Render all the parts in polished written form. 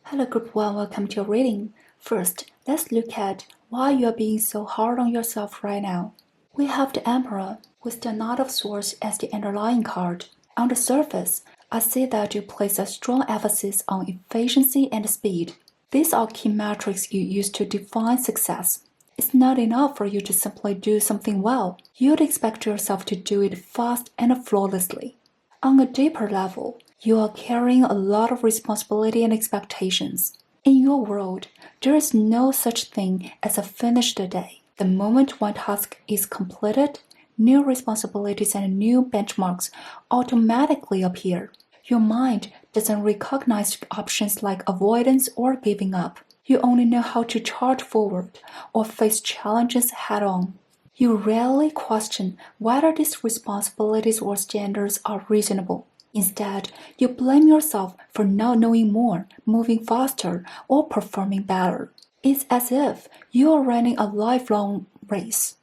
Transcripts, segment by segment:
Hello Group 1, welcome to your reading. First, let's look at why you are being so hard on yourself right now. We have the Emperor with the Knight of Swords as the underlying card. On the surface, I see that you place a strong emphasis on efficiency and speed. These are key metrics you use to define success. It's not enough for you to simply do something well. You'd expect yourself to do it fast and flawlessly. On a deeper level, you are carrying a lot of responsibility and expectations. In your world, there is no such thing as a finished day. The moment one task is completed, new responsibilities and new benchmarks automatically appear. Your mind doesn't recognize options like avoidance or giving up. You only know how to charge forward or face challenges head-on. You rarely question whether these responsibilities or standards are reasonable. Instead, you blame yourself for not knowing more, moving faster, or performing better. It's as if you are running a lifelong race,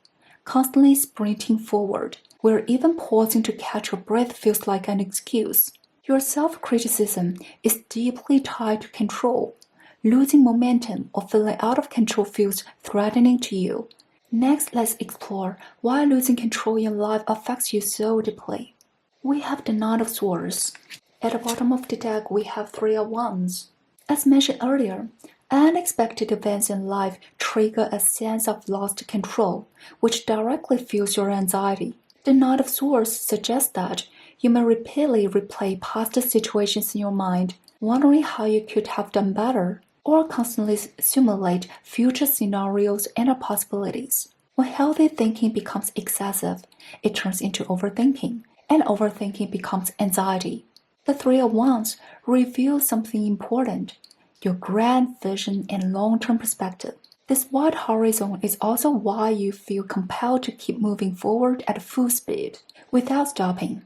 constantly sprinting forward, where even pausing to catch your breath feels like an excuse. Your self-criticism is deeply tied to control. Losing momentum or feeling out of control feels threatening to you. Next, let's explore why losing control in life affects you so deeply. We have the Knight of Swords. At the bottom of the deck, we have Three of Wands. As mentioned earlier, unexpected events in life trigger a sense of lost control, which directly fuels your anxiety. The Knight of Swords suggests that you may repeatedly replay past situations in your mind, wondering how you could have done better, or constantly simulate future scenarios and possibilities. When healthy thinking becomes excessive, it turns into overthinking, and overthinking becomes anxiety. The Three of Wands reveals something important: your grand vision and long-term perspective. This wide horizon is also why you feel compelled to keep moving forward at full speed, without stopping.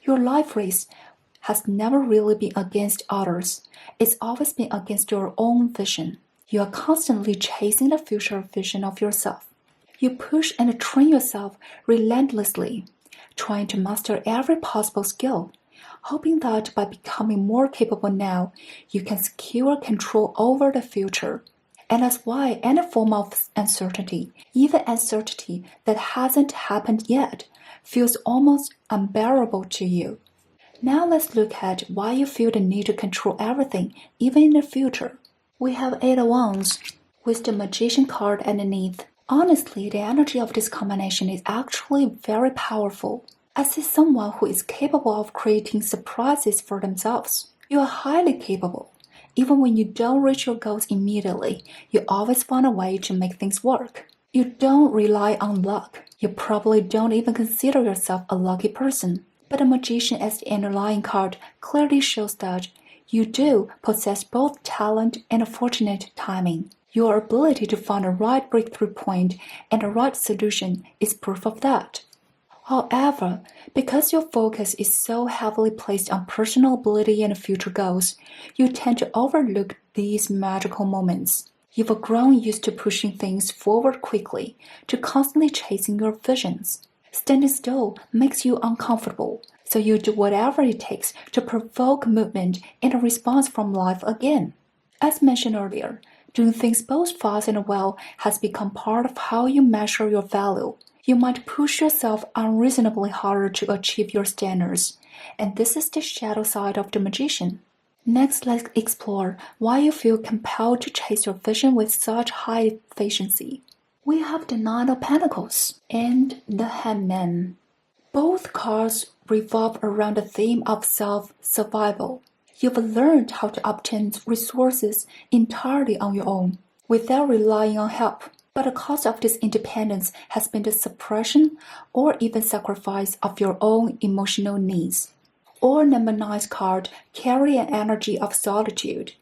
Your life race has never really been against others. It's always been against your own vision. You are constantly chasing the future vision of yourself. You push and train yourself relentlessly, trying to master every possible skill, hoping that by becoming more capable now, you can secure control over the future. And that's why any form of uncertainty, even uncertainty that hasn't happened yet, feels almost unbearable to you. Now let's look at why you feel the need to control everything, even in the future. We have Eight of Wands with the Magician card underneath. Honestly, the energy of this combination is actually very powerful. I see someone who is capable of creating surprises for themselves. You are highly capable. Even when you don't reach your goals immediately, you always find a way to make things work. You don't rely on luck. You probably don't even consider yourself a lucky person. But the Magician as the underlying card clearly shows that you do possess both talent and fortunate timing. Your ability to find the right breakthrough point and the right solution is proof of that. However, because your focus is so heavily placed on personal ability and future goals, you tend to overlook these magical moments. You've grown used to pushing things forward quickly, to constantly chasing your visions. Standing still makes you uncomfortable, so you do whatever it takes to provoke movement and a response from life again. As mentioned earlier, doing things both fast and well has become part of how you measure your value. You might push yourself unreasonably harder to achieve your standards, and this is the shadow side of the Magician. Next, let's explore why you feel compelled to chase your vision with such high efficiency. We have the Nine of Pentacles and the Hangman. Both cards revolve around the theme of self-survival. You've learned how to obtain resources entirely on your own, without relying on help. But the cost of this independence has been the suppression or even sacrifice of your own emotional needs. Or number 9's card carry an energy of solitude,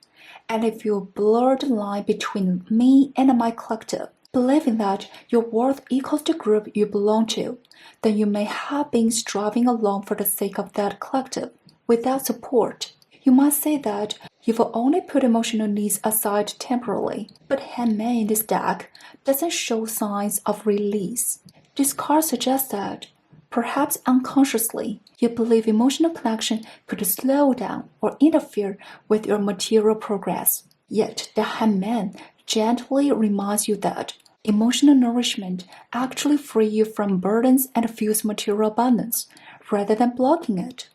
and if you blur the line between me and my collective, believing that your worth equals the group you belong to, then you may have been striving alone for the sake of that collective, without support. You might say that you've only put emotional needs aside temporarily, but Hangman in this deck doesn't show signs of release. This card suggests that, perhaps unconsciously, you believe emotional connection could slow down or interfere with your material progress. Yet the Hangman gently reminds you that emotional nourishment actually frees you from burdens and fuels material abundance, rather than blocking it.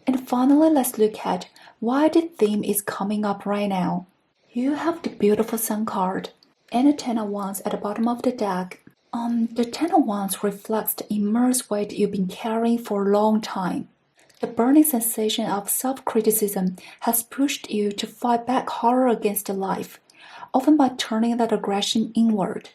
And finally, let's look at why the theme is coming up right now. You have the beautiful Sun card and the Ten of Wands at the bottom of the deck. The Ten of Wands reflects the immense weight you've been carrying for a long time. The burning sensation of self-criticism has pushed you to fight back harder against life, often by turning that aggression inward.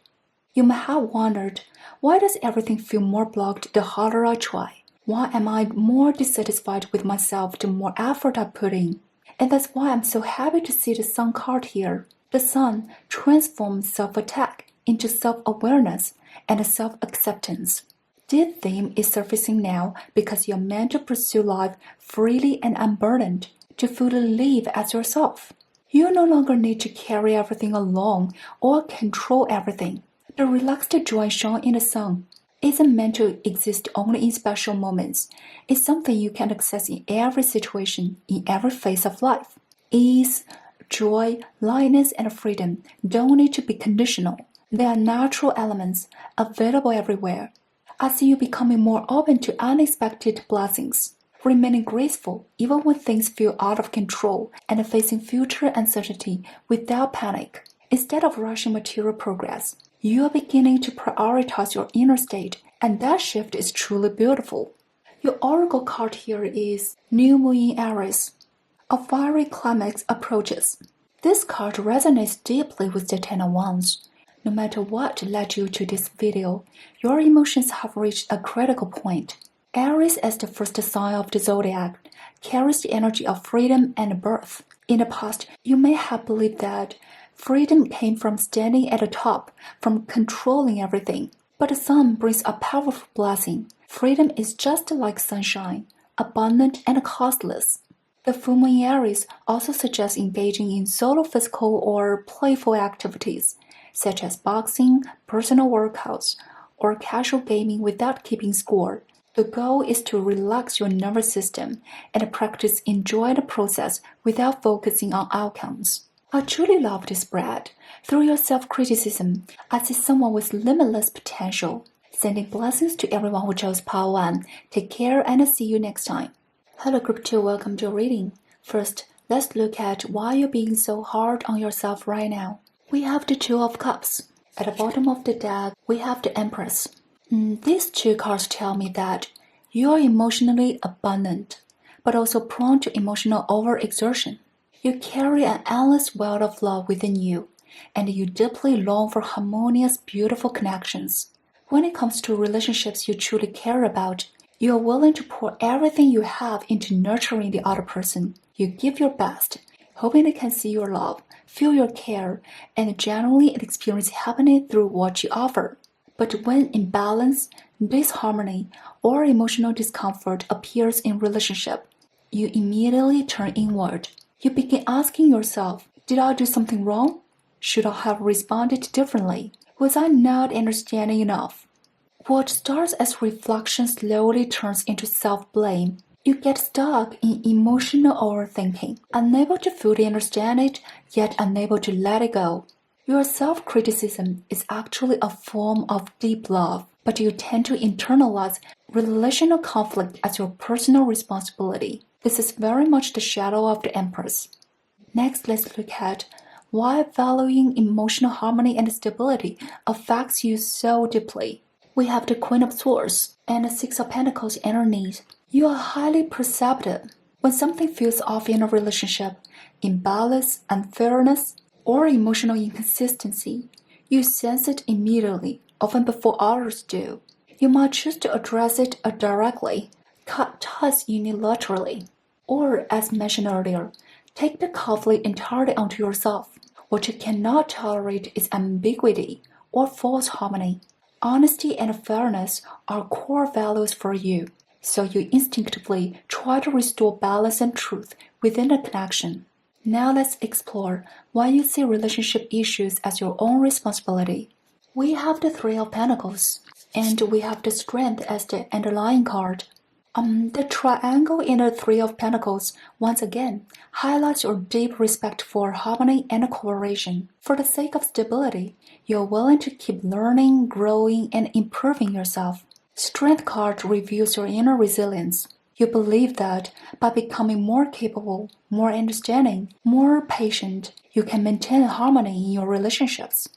You may have wondered, why does everything feel more blocked the harder I try? Why am I more dissatisfied with myself the more effort I put in? And that's why I'm so happy to see the Sun card here. The Sun transforms self-attack into self-awareness and self-acceptance. This theme is surfacing now because you're meant to pursue life freely and unburdened, to fully live as yourself. You no longer need to carry everything alone or control everything. The relaxed joy shown in the Sun isn't meant to exist only in special moments. It's something you can access in every situation, in every phase of life. Ease, joy, lightness, and freedom don't need to be conditional. They are natural elements available everywhere. I see you becoming more open to unexpected blessings, remaining graceful even when things feel out of control, and facing future uncertainty without panic. Instead of rushing material progress, you are beginning to prioritize your inner state, and that shift is truly beautiful. Your oracle card here is New Moon in Aries. A fiery climax approaches. This card resonates deeply with the Ten of Wands. No matter what led you to this video, your emotions have reached a critical point. Aries, as the first sign of the zodiac, carries the energy of freedom and birth. In the past, you may have believed that freedom came from standing at the top, from controlling everything. But the Sun brings a powerful blessing. Freedom is just like sunshine, abundant and costless. The full moon in Aries also suggests engaging in solo physical or playful activities, such as boxing, personal workouts, or casual gaming without keeping score. The goal is to relax your nervous system and practice enjoying the process without focusing on outcomes. I truly love this spread. Through your self-criticism, I see someone with limitless potential. Sending blessings to everyone who chose Power One. Take care and I'll see you next time. Hello Group 2, welcome to your reading. First, let's look at why you're being so hard on yourself right now. We have the Two of Cups. At the bottom of the deck, we have the Empress. These two cards tell me that you are emotionally abundant, but also prone to emotional overexertion. You carry an endless well of love within you, and you deeply long for harmonious, beautiful connections. When it comes to relationships you truly care about, you are willing to pour everything you have into nurturing the other person. You give your best, hoping they can see your love, feel your care, and genuinely experience happiness through what you offer. But when imbalance, disharmony, or emotional discomfort appears in relationship, you immediately turn inward. You begin asking yourself, did I do something wrong? Should I have responded differently? Was I not understanding enough? What starts as reflection slowly turns into self-blame. You get stuck in emotional overthinking, unable to fully understand it, yet unable to let it go. Your self-criticism is actually a form of deep love, but you tend to internalize relational conflict as your personal responsibility. This is very much the shadow of the Empress. Next, let's look at why valuing emotional harmony and stability affects you so deeply. We have the Queen of Swords and the Six of Pentacles underneath. You are highly perceptive. When something feels off in a relationship, imbalance, unfairness, or emotional inconsistency, you sense it immediately, often before others do. You might choose to address it directly, cut ties unilaterally, or, as mentioned earlier, take the conflict entirely onto yourself. What you cannot tolerate is ambiguity or false harmony. Honesty and fairness are core values for you, so you instinctively try to restore balance and truth within a connection. Now let's explore why you see relationship issues as your own responsibility. We have the Three of Pentacles, and we have the Strength as the underlying card. The triangle in the Three of Pentacles, once again, highlights your deep respect for harmony and cooperation. For the sake of stability, you're willing to keep learning, growing, and improving yourself. Strength card reveals your inner resilience. You believe that by becoming more capable, more understanding, more patient, you can maintain harmony in your relationships.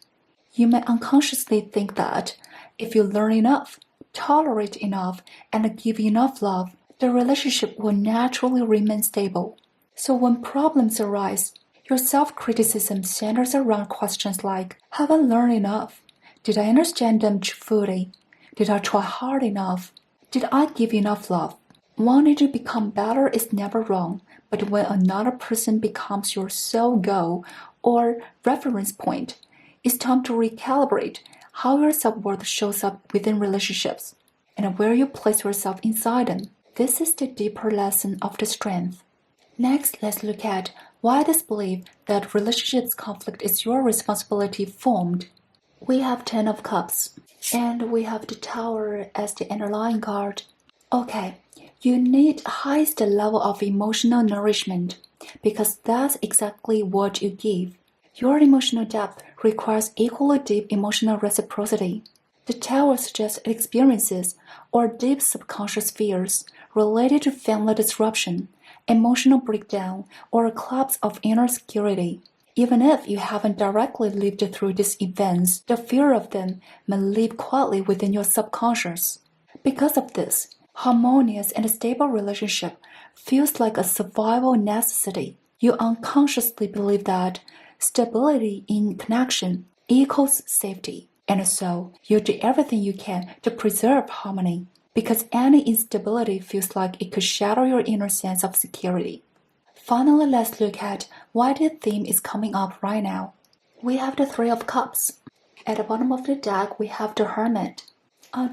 You may unconsciously think that if you learn enough, tolerate enough, and give enough love, the relationship will naturally remain stable. So when problems arise, your self-criticism centers around questions like, have I learned enough? Did I understand them fully? Did I try hard enough? Did I give enough love? Wanting to become better is never wrong, but when another person becomes your sole goal or reference point, it's time to recalibrate how your self-worth shows up within relationships and where you place yourself inside them. This is the deeper lesson of the strength. Next, let's look at why this belief that relationships conflict is your responsibility formed. We have Ten of Cups, and we have the Tower as the underlying card. Okay, you need highest level of emotional nourishment because that's exactly what you give. Your emotional depth requires equally deep emotional reciprocity. The Tower suggests experiences or deep subconscious fears related to family disruption, emotional breakdown, or a collapse of inner security. Even if you haven't directly lived through these events, the fear of them may live quietly within your subconscious. Because of this, harmonious and stable relationship feels like a survival necessity. You unconsciously believe that stability in connection equals safety, and so you do everything you can to preserve harmony, because any instability feels like it could shatter your inner sense of security. Finally, let's look at why the theme is coming up right now. We have the Three of Cups. At the bottom of the deck, we have the Hermit.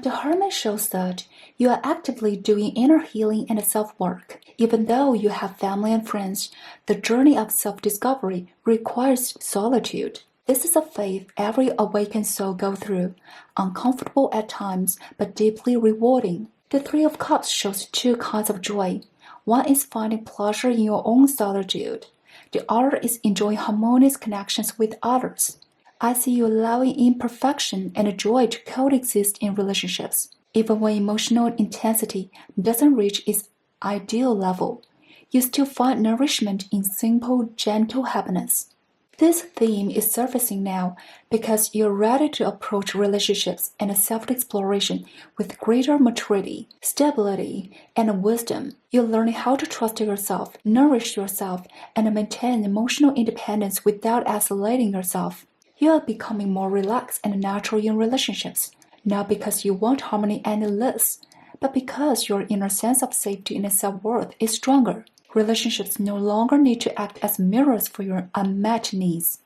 The Hermit shows that you are actively doing inner healing and self-work. Even though you have family and friends, the journey of self-discovery requires solitude. This is a phase every awakened soul goes through, uncomfortable at times, but deeply rewarding. The Three of Cups shows two kinds of joy. One is finding pleasure in your own solitude. The other is enjoying harmonious connections with others. I see you allowing imperfection and joy to coexist in relationships, even when emotional intensity doesn't reach its ideal level. You still find nourishment in simple, gentle happiness. This theme is surfacing now because you're ready to approach relationships and self-exploration with greater maturity, stability, and wisdom. You're learning how to trust yourself, nourish yourself, and maintain emotional independence without isolating yourself. You are becoming more relaxed and natural in relationships, not because you want harmony any less, but because your inner sense of safety and self-worth is stronger. Relationships no longer need to act as mirrors for your unmet needs.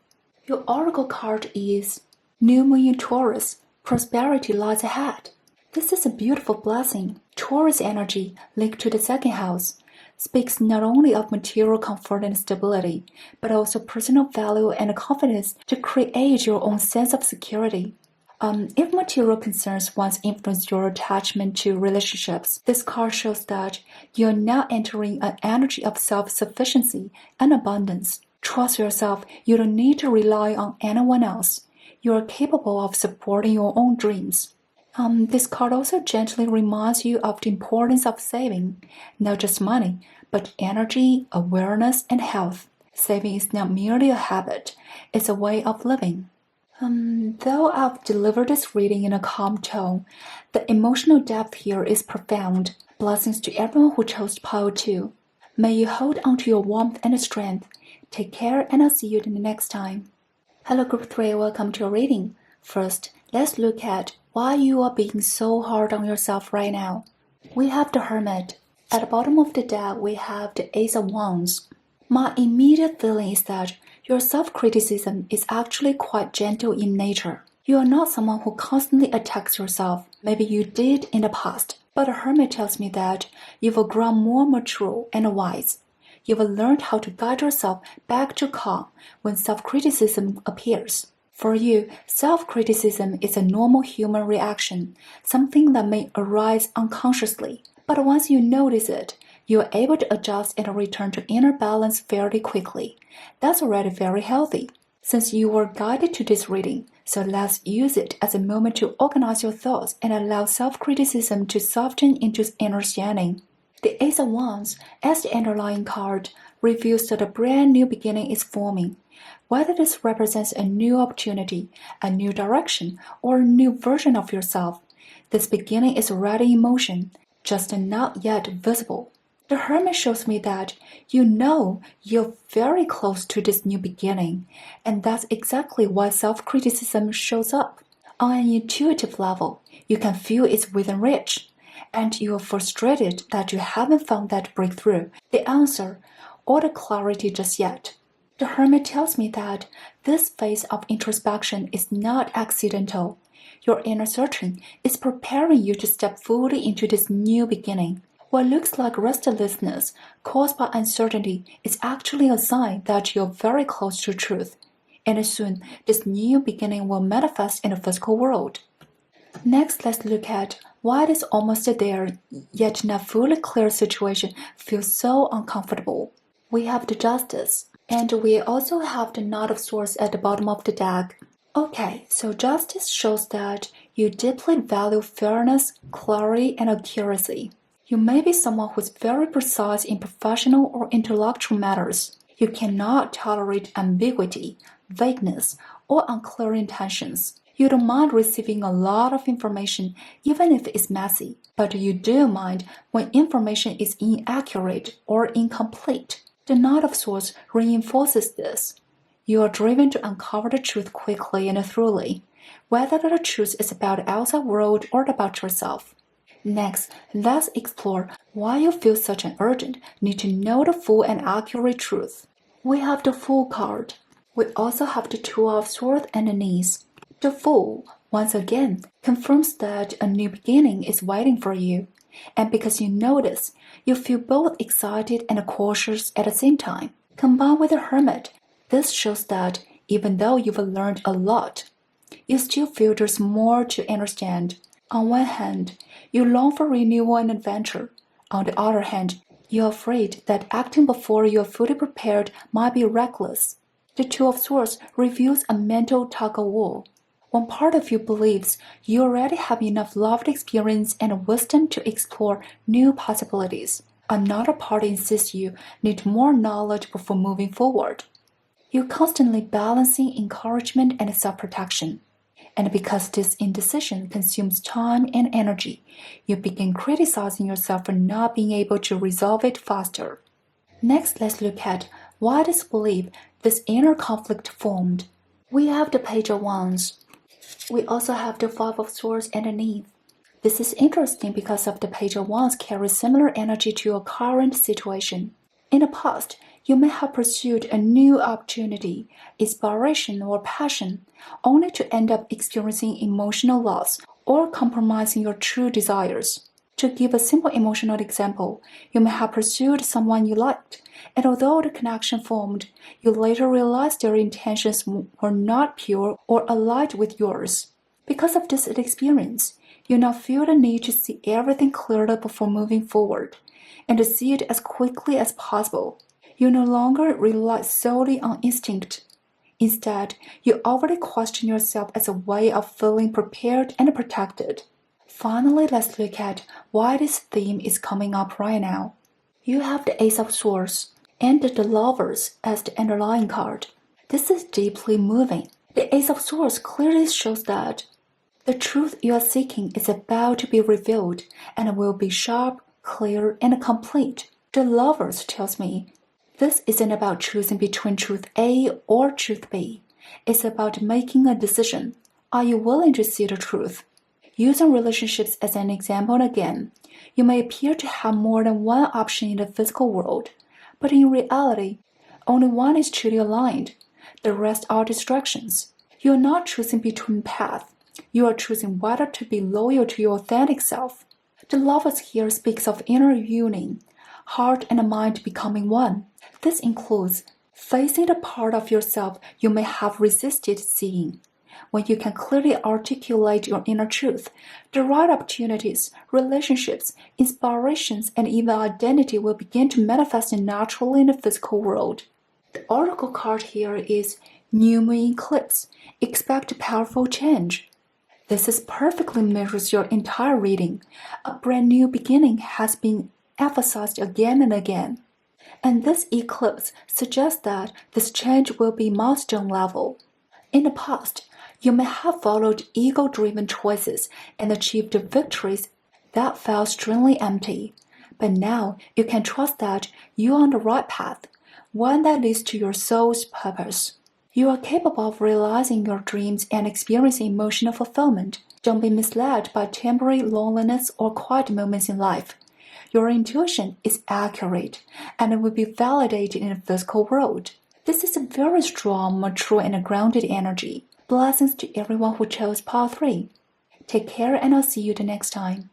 Your oracle card is New Moon in Taurus. Prosperity lies ahead. This is a beautiful blessing. Taurus energy, linked to the second house, speaks not only of material comfort and stability, but also personal value and confidence to create your own sense of security. If material concerns once influenced your attachment to relationships, this card shows that you're now entering an energy of self-sufficiency and abundance. Trust yourself, you don't need to rely on anyone else. You are capable of supporting your own dreams. This card also gently reminds you of the importance of saving, not just money, but energy, awareness, and health. Saving is not merely a habit, it's a way of living. Though I've delivered this reading in a calm tone, the emotional depth here is profound. Blessings to everyone who chose Pile 2. May you hold on to your warmth and strength. Take care, and I'll see you the next time. Hello Group 3, welcome to your reading. First, let's look at why you are being so hard on yourself right now. We have the Hermit. At the bottom of the deck, we have the Ace of Wands. My immediate feeling is that your self-criticism is actually quite gentle in nature. You are not someone who constantly attacks yourself. Maybe you did in the past, but the Hermit tells me that you've grown more mature and wise. You've learned how to guide yourself back to calm when self-criticism appears. For you, self-criticism is a normal human reaction, something that may arise unconsciously. But once you notice it, you are able to adjust and return to inner balance fairly quickly. That's already very healthy. Since you were guided to this reading, so let's use it as a moment to organize your thoughts and allow self-criticism to soften into understanding. The Ace of Wands, as the underlying card, reveals that a brand new beginning is forming. Whether this represents a new opportunity, a new direction, or a new version of yourself, this beginning is already in motion, just not yet visible. The Hermit shows me that you know you're very close to this new beginning, and that's exactly why self-criticism shows up. On an intuitive level, you can feel it's within reach, and you are frustrated that you haven't found that breakthrough, the answer, or the clarity just yet. The Hermit tells me that this phase of introspection is not accidental. Your inner searching is preparing you to step fully into this new beginning. What looks like restlessness caused by uncertainty is actually a sign that you're very close to truth, and soon this new beginning will manifest in the physical world. Next, let's look at why this almost there, yet not fully clear situation feels so uncomfortable. We have the Justice, and we also have the Knight of Swords at the bottom of the deck. Okay, so Justice shows that you deeply value fairness, clarity, and accuracy. You may be someone who's very precise in professional or intellectual matters. You cannot tolerate ambiguity, vagueness, or unclear intentions. You don't mind receiving a lot of information even if it's messy, but you do mind when information is inaccurate or incomplete. The Knight of Swords reinforces this. You are driven to uncover the truth quickly and thoroughly, whether the truth is about the outside world or about yourself. Next, let's explore why you feel such an urgent need to know the full and accurate truth. We have the Fool card. We also have the Two of Swords and the Knees. The Fool, once again, confirms that a new beginning is waiting for you. And because you know this, you feel both excited and cautious at the same time. Combined with the Hermit, this shows that even though you've learned a lot, you still feel there's more to understand. On one hand, you long for renewal and adventure. On the other hand, you're afraid that acting before you're fully prepared might be reckless. The Two of Swords reveals a mental tug-of-war. One part of you believes you already have enough lived experience and wisdom to explore new possibilities. Another part insists you need more knowledge before moving forward. You're constantly balancing encouragement and self-protection. And because this indecision consumes time and energy, you begin criticizing yourself for not being able to resolve it faster. Next, let's look at why this belief, this inner conflict formed. We have the Page of Wands. We also have the Five of Swords underneath. This is interesting because of the Page of Wands carries similar energy to your current situation. In the past, you may have pursued a new opportunity, inspiration, or passion, only to end up experiencing emotional loss or compromising your true desires. To give a simple emotional example, you may have pursued someone you liked, and although the connection formed, you later realized their intentions were not pure or aligned with yours. Because of this experience, you now feel the need to see everything clearer before moving forward, and to see it as quickly as possible. You no longer rely solely on instinct. Instead, you already question yourself as a way of feeling prepared and protected. Finally, let's look at why this theme is coming up right now. You have the Ace of Swords and the Lovers as the underlying card. This is deeply moving. The Ace of Swords clearly shows that the truth you are seeking is about to be revealed and will be sharp, clear, and complete. The Lovers tells me this isn't about choosing between truth A or truth B. It's about making a decision. Are you willing to see the truth? Using relationships as an example again, you may appear to have more than one option in the physical world, but in reality, only one is truly aligned. The rest are distractions. You are not choosing between paths. You are choosing whether to be loyal to your authentic self. The Lovers here speaks of inner union, heart and mind becoming one. This includes facing the part of yourself you may have resisted seeing, when you can clearly articulate your inner truth, the right opportunities, relationships, inspirations, and even identity will begin to manifest naturally in the physical world. The oracle card here is New Moon Eclipse. Expect powerful change. This perfectly mirrors your entire reading. A brand new beginning has been emphasized again and again. And this eclipse suggests that this change will be milestone level. In the past, you may have followed ego-driven choices and achieved victories that felt strangely empty. But now you can trust that you are on the right path, one that leads to your soul's purpose. You are capable of realizing your dreams and experiencing emotional fulfillment. Don't be misled by temporary loneliness or quiet moments in life. Your intuition is accurate and it will be validated in the physical world. This is a very strong, mature, and grounded energy. Blessings to everyone who chose Part 3. Take care and I'll see you the next time.